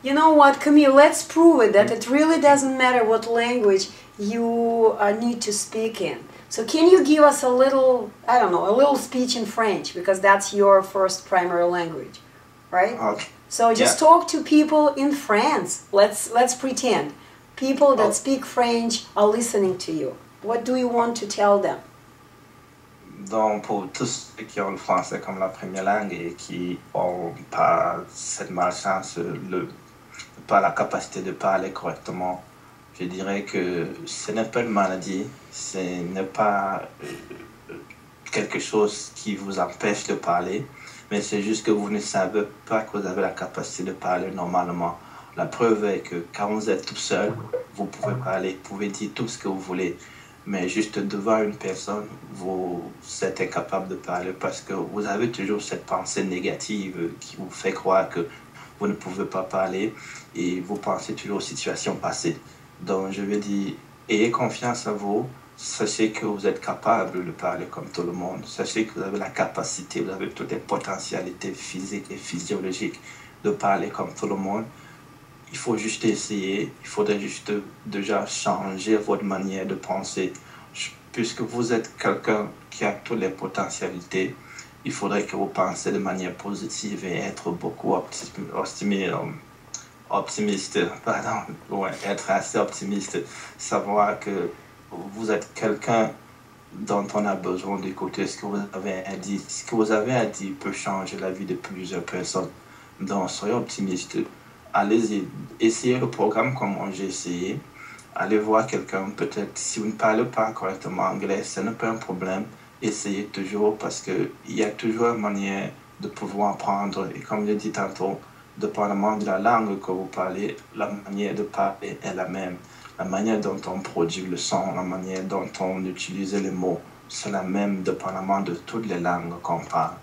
You know what, Camille, let's prove it that it really doesn't matter what language you need to speak in. So can you give us a little, I don't know, a little speech in French, because that's your first primary language, right? Okay. So just talk to people in France. Let's pretend. People that speak French are listening to you. What do you want to tell them? Donc, pour tous ceux qui ont le français comme la première langue et qui n'ont pas cette malchance, pas la capacité de parler correctement, je dirais que ce n'est pas une maladie, ce n'est pas quelque chose qui vous empêche de parler, mais c'est juste que vous ne savez pas que vous avez la capacité de parler normalement. La preuve est que quand vous êtes tout seul, vous pouvez parler, vous pouvez dire tout ce que vous voulez. Mais juste devant une personne, vous êtes incapable de parler parce que vous avez toujours cette pensée négative qui vous fait croire que vous ne pouvez pas parler et vous pensez toujours aux situations passées. Donc je veux dire, ayez confiance en vous, sachez que vous êtes capable de parler comme tout le monde, sachez que vous avez la capacité, vous avez toutes les potentialités physiques et physiologiques de parler comme tout le monde. Il faut juste essayer, il faudrait juste déjà changer votre manière de penser. Puisque vous êtes quelqu'un qui a toutes les potentialités, il faudrait que vous pensez de manière positive et être beaucoup optimiste, être assez optimiste, savoir que vous êtes quelqu'un dont on a besoin d'écouter ce que vous avez à dire. Ce que vous avez à dire peut changer la vie de plusieurs personnes. Donc, soyez optimiste. Allez-y, essayez le programme comme j'ai essayé. Allez voir quelqu'un, peut-être si vous ne parlez pas correctement anglais, ce n'est pas un problème. Essayez toujours parce qu'il y a toujours une manière de pouvoir apprendre. Et comme je l'ai dit tantôt, dépendamment de la langue que vous parlez, la manière de parler est la même. La manière dont on produit le son, la manière dont on utilise les mots, c'est la même dépendamment de toutes les langues qu'on parle.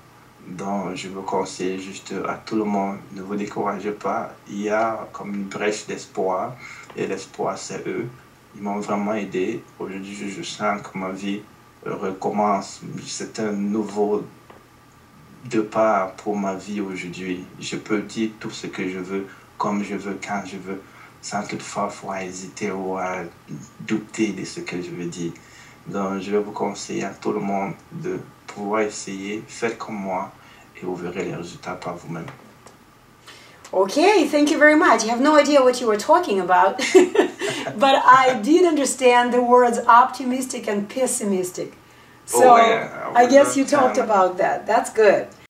Donc, je vous conseille juste à tout le monde, ne vous découragez pas. Il y a comme une brèche d'espoir, et l'espoir, c'est eux. Ils m'ont vraiment aidé. Aujourd'hui, je sens que ma vie recommence. C'est un nouveau départ pour ma vie aujourd'hui. Je peux dire tout ce que je veux, comme je veux, quand je veux, sans toutefois hésiter ou douter de ce que je veux dire. Donc, je vais vous conseiller à tout le monde de pouvoir essayer, faites comme moi et vous verrez les résultats par vous-même. Okay, thank you very much. I have no idea what you were talking about, but I did understand the words optimistic and pessimistic. So I guess you talked about that. That's good.